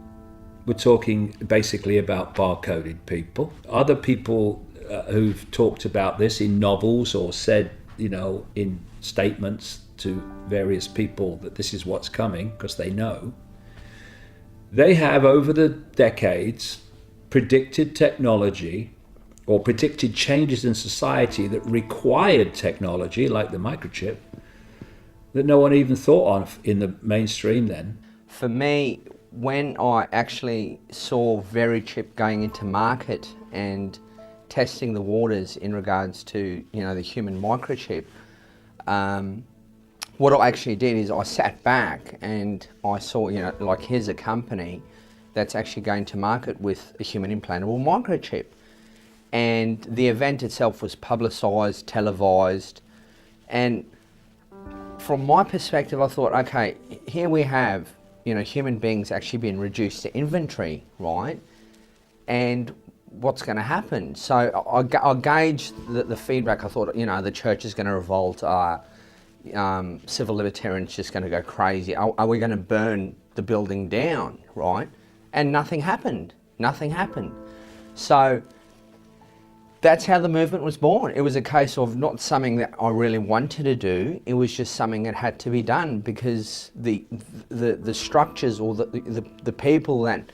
were talking basically about barcoded people. Other people who've talked about this in novels or said, in statements to various people that this is what's coming, because they know. They have, over the decades, predicted technology or predicted changes in society that required technology, like the microchip, that no one even thought of in the mainstream then. For me, when I actually saw VeriChip going into market and testing the waters in regards to, you know, the human microchip, what I actually did is I sat back and I saw, you know, like, here's a company that's actually going to market with a human implantable microchip. And the event itself was publicised, televised, and from my perspective, I thought, okay, here we have, you know, human beings actually being reduced to inventory, right? And what's going to happen? So I gauged the feedback. I thought, you know, the church is going to revolt. Civil libertarians just going to go crazy. Are we going to burn the building down, right? And nothing happened. Nothing happened. So that's how the movement was born. It was a case of not something that I really wanted to do. It was just something that had to be done because the structures or the people that,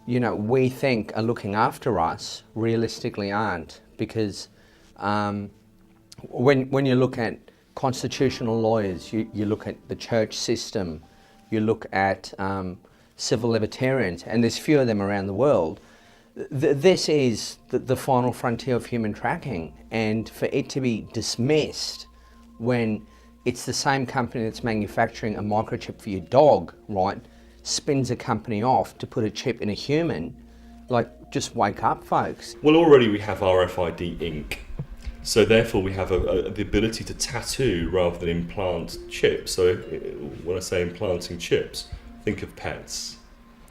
you know, we think are looking after us realistically aren't. Because when you look at constitutional lawyers, you look at the church system, you look at civil libertarians, and there's few of them around the world. This is the final frontier of human tracking, and for it to be dismissed when it's the same company that's manufacturing a microchip for your dog, right, spins a company off to put a chip in a human, like, just wake up, folks. Well, already we have RFID ink, so therefore we have the ability to tattoo rather than implant chips. So when I say implanting chips, think of pets.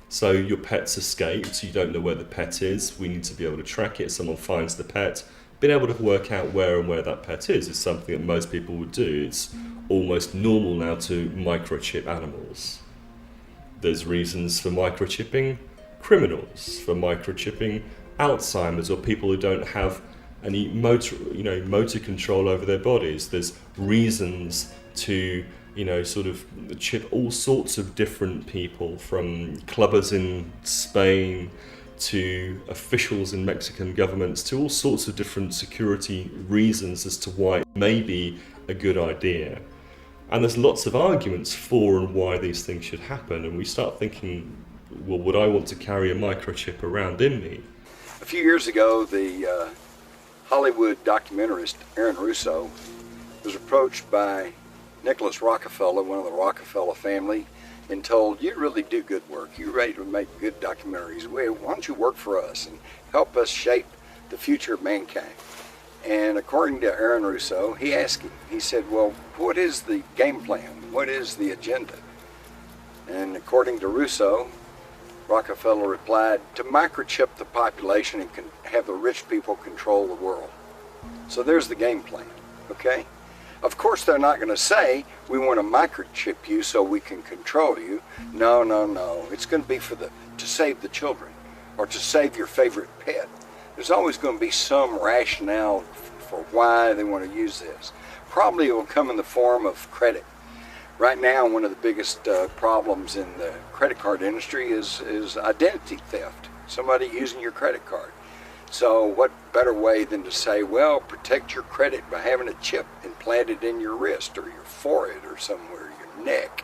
So your pet's escaped, you don't know where the pet is, we need to be able to track it, someone finds the pet. Being able to work out where that pet is something that most people would do. It's almost normal now to microchip animals. There's reasons for microchipping criminals, for microchipping Alzheimer's or people who don't have any motor control over their bodies. There's reasons to, you know, sort of chip all sorts of different people, from clubbers in Spain to officials in Mexican governments, to all sorts of different security reasons as to why it may be a good idea. And there's lots of arguments for and why these things should happen, and we start thinking, well, would I want to carry a microchip around in me? A few years ago, the Hollywood documentarist Aaron Russo was approached by Nicholas Rockefeller, one of the Rockefeller family, and told, you really do good work. You're ready to make good documentaries. Why don't you work for us and help us shape the future of mankind? And according to Aaron Russo, he asked him, he said, well, what is the game plan? What is the agenda? And according to Russo, Rockefeller replied, to microchip the population and have the rich people control the world. So there's the game plan, okay? Of course, they're not going to say, we want to microchip you so we can control you. No, no, no. It's going to be to save the children or to save your favorite pet. There's always going to be some rationale for why they want to use this. Probably it will come in the form of credit. Right now, one of the biggest problems in the credit card industry is identity theft. Somebody using your credit card. So what better way than to say, well, protect your credit by having a chip implanted in your wrist or your forehead or somewhere, your neck.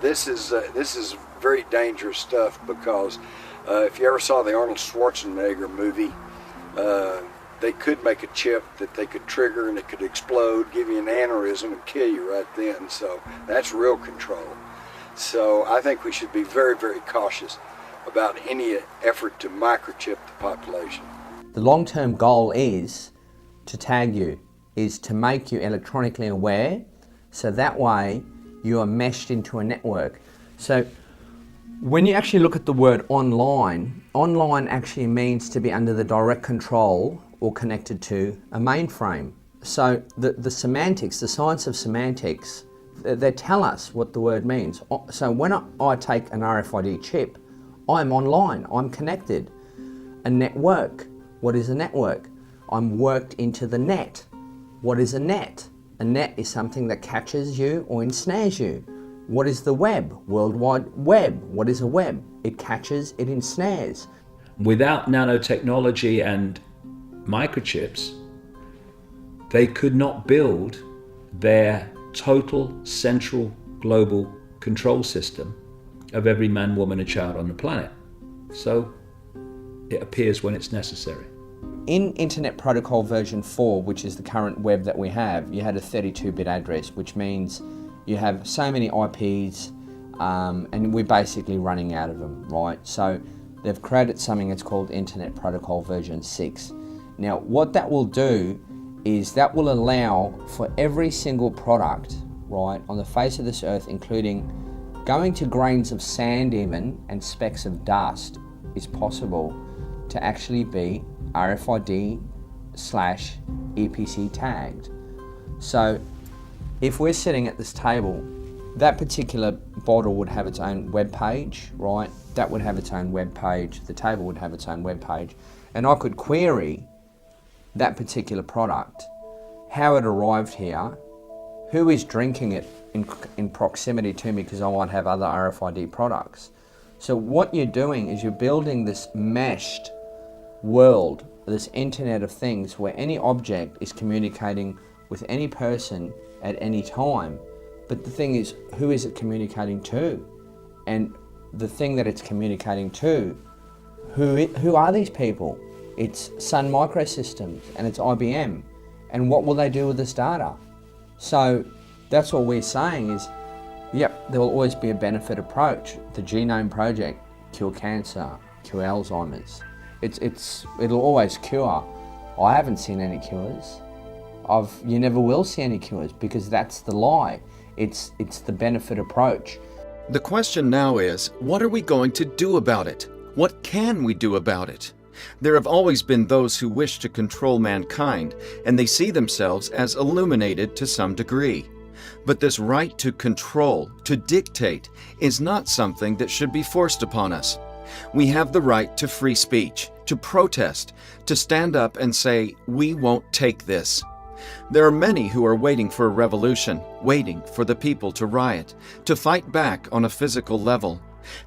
This is very dangerous stuff because if you ever saw the Arnold Schwarzenegger movie, they could make a chip that they could trigger and it could explode, give you an aneurysm and kill you right then. So that's real control. So I think we should be very, very cautious about any effort to microchip the population. The long-term goal is to tag you, is to make you electronically aware, so that way you are meshed into a network. So when you actually look at the word online, online actually means to be under the direct control or connected to a mainframe. So the semantics, the science of semantics, they tell us what the word means. So when I take an RFID chip, I'm online, I'm connected. A network, what is a network? I'm worked into the net. What is a net? A net is something that catches you or ensnares you. What is the web? World Wide Web. What is a web? It catches, it ensnares. Without nanotechnology and microchips, they could not build their total central global control system of every man, woman and child on the planet. So it appears when it's necessary. In Internet Protocol version 4, which is the current web that we have, you had a 32-bit address, which means you have so many IPs, and we're basically running out of them, right? So they've created something that's called Internet Protocol version 6. Now, what that will do is that will allow for every single product, right, on the face of this earth, including going to grains of sand even and specks of dust, is possible to actually be RFID/EPC tagged. So if we're sitting at this table, that particular bottle would have its own web page, right? That would have its own web page. The table would have its own web page. And I could query that particular product, how it arrived here, who is drinking it in proximity to me, because I might have other RFID products. So what you're doing is you're building this meshed world, this Internet of Things, where any object is communicating with any person at any time. But the thing is, who is it communicating to? And the thing that it's communicating to, who are these people? It's Sun Microsystems and it's IBM. And what will they do with this data? So that's what we're saying is, yep, there will always be a benefit approach. The Genome Project, cure cancer, cure Alzheimer's. It'll always cure. I haven't seen any cures. You never will see any cures, because that's the lie. It's the benefit approach. The question now is, what are we going to do about it? What can we do about it? There have always been those who wish to control mankind, and they see themselves as illuminated to some degree. But this right to control, to dictate, is not something that should be forced upon us. We have the right to free speech, to protest, to stand up and say, we won't take this. There are many who are waiting for a revolution, waiting for the people to riot, to fight back on a physical level.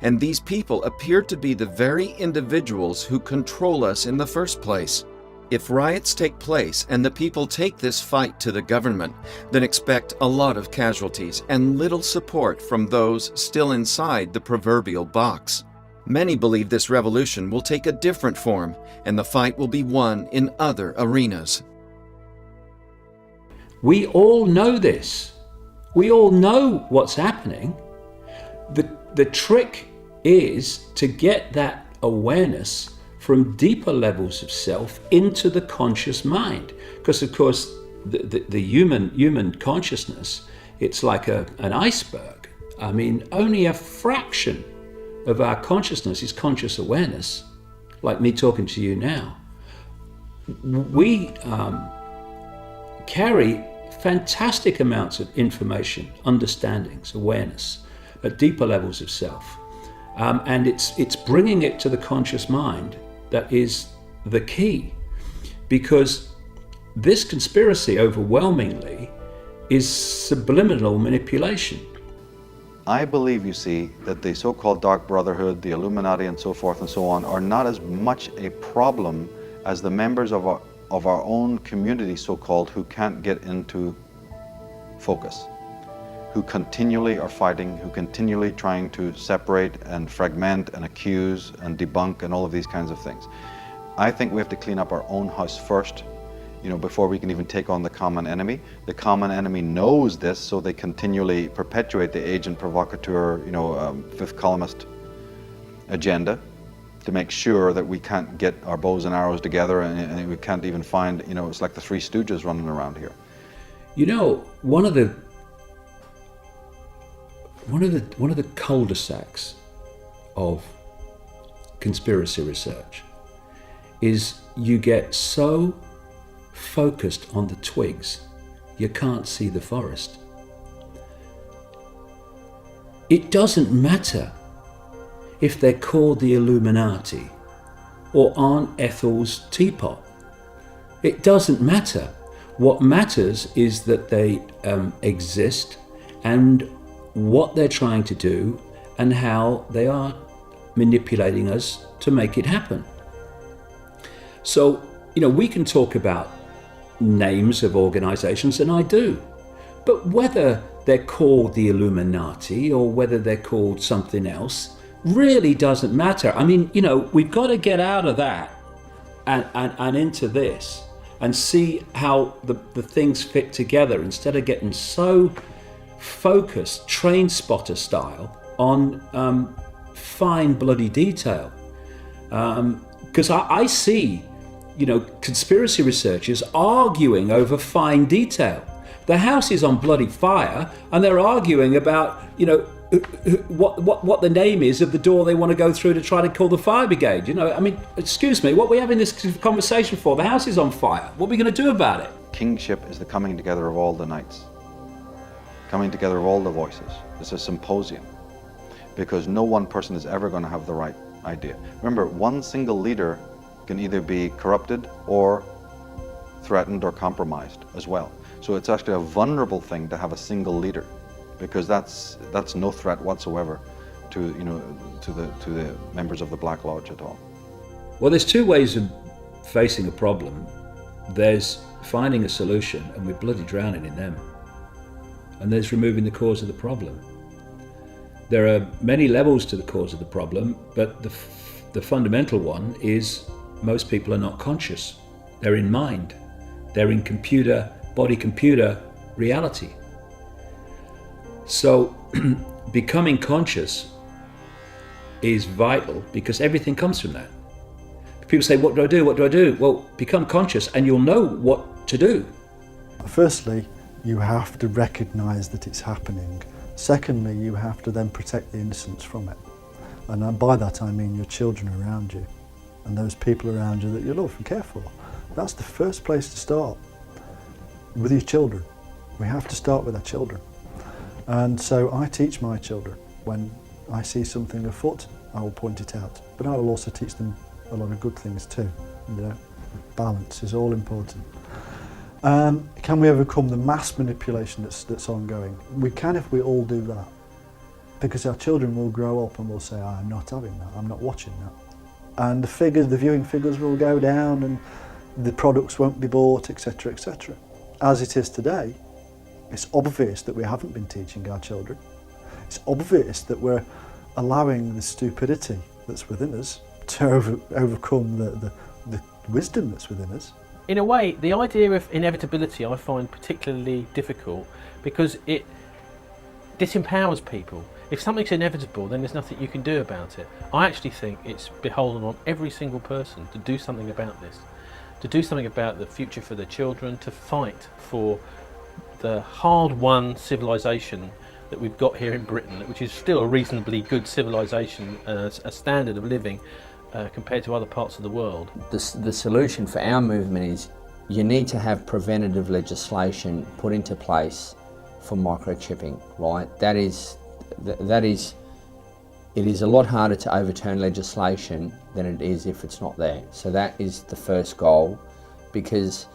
And these people appear to be the very individuals who control us in the first place. If riots take place and the people take this fight to the government, then expect a lot of casualties and little support from those still inside the proverbial box. Many believe this revolution will take a different form, and the fight will be won in other arenas. We all know this. We all know what's happening. The trick is to get that awareness from deeper levels of self into the conscious mind. Because of course, the human consciousness, it's like an iceberg. I mean, only a fraction of our consciousness is conscious awareness, like me talking to you now. We carry fantastic amounts of information, understandings, awareness at deeper levels of self. And it's bringing it to the conscious mind that is the key. Because this conspiracy overwhelmingly is subliminal manipulation. I believe, you see, that the so-called Dark Brotherhood, the Illuminati and so forth and so on, are not as much a problem as the members of our own community, so-called, who can't get into focus, who continually are fighting, who continually trying to separate and fragment and accuse and debunk and all of these kinds of things. I think we have to clean up our own house first, before we can even take on the common enemy. The common enemy knows this, so they continually perpetuate the agent provocateur, fifth columnist agenda to make sure that we can't get our bows and arrows together, and we can't even find, it's like the Three Stooges running around here. One of the cul-de-sacs of conspiracy research is you get so focused on the twigs, you can't see the forest. It doesn't matter if they're called the Illuminati or Aunt Ethel's teapot. It doesn't matter. What matters is that they exist and what they're trying to do and how they are manipulating us to make it happen. So, we can talk about names of organizations, and I do, but whether they're called the Illuminati or whether they're called something else really doesn't matter. I mean, we've got to get out of that and into this and see how the things fit together instead of getting so focused, train spotter style, on fine bloody detail. Because I see, conspiracy researchers arguing over fine detail. The house is on bloody fire, and they're arguing about, what the name is of the door they want to go through to try to call the fire brigade. I mean, excuse me, what are we having this conversation for? The house is on fire. What are we going to do about it? Kingship is the coming together of all the knights, coming together of all the voices. It's a symposium, because no one person is ever going to have the right idea. Remember, one single leader can either be corrupted or threatened or compromised as well. So it's actually a vulnerable thing to have a single leader, because that's no threat whatsoever to the members of the Black Lodge at all. Well, there's two ways of facing a problem. There's finding a solution, and we're bloody drowning in them. And there's removing the cause of the problem. There are many levels to the cause of the problem, but the fundamental one is most people are not conscious. They're in mind. They're in body-computer reality. So becoming conscious is vital, because everything comes from that. People say, what do I do? What do I do? Well, become conscious and you'll know what to do. Firstly, you have to recognise that it's happening. Secondly, you have to then protect the innocents from it. And by that I mean your children around you and those people around you that you love and care for. That's the first place to start, with your children. We have to start with our children. And so I teach my children, when I see something afoot, I will point it out. But I will also teach them a lot of good things too. Balance is all important. Can we overcome the mass manipulation that's ongoing? We can if we all do that. Because our children will grow up and will say, I'm not having that, I'm not watching that. And the viewing figures will go down and the products won't be bought, etc., etc. As it is today, it's obvious that we haven't been teaching our children. It's obvious that we're allowing the stupidity that's within us to overcome the wisdom that's within us. In a way, the idea of inevitability I find particularly difficult, because it disempowers people. If something's inevitable, then there's nothing you can do about it. I actually think it's beholden on every single person to do something about this, to do something about the future for their children, to fight for the hard-won civilization that we've got here in Britain, which is still a reasonably good civilization, a standard of living compared to other parts of the world. The solution for our movement is you need to have preventative legislation put into place for microchipping, right? It is a lot harder to overturn legislation than it is if it's not there. So that is the first goal, because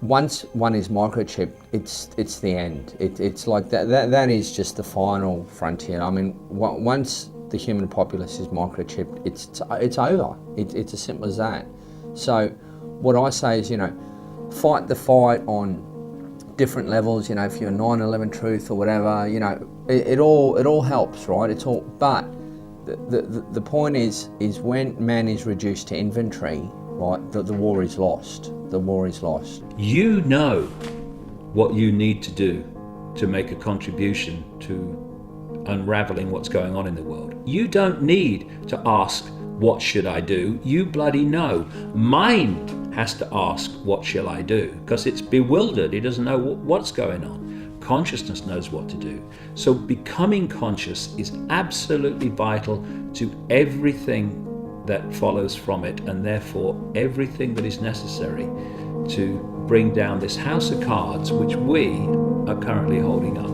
once one is microchipped, it's the end. It's like that is just the final frontier. I mean, once the human populace is microchipped, it's over. It's as simple as that. So what I say is, fight the fight on different levels. If you're 9/11 Truth or whatever, it all helps, right? It's all, but the point is when man is reduced to inventory, right, the war is lost. The war is lost. You know what you need to do to make a contribution to unraveling what's going on in the world. You don't need to ask, what should I do? You bloody know. Mind has to ask, what shall I do? Because it's bewildered. It doesn't know what's going on. Consciousness knows what to do. So becoming conscious is absolutely vital to everything that follows from it, and therefore everything that is necessary to bring down this house of cards which we are currently holding up.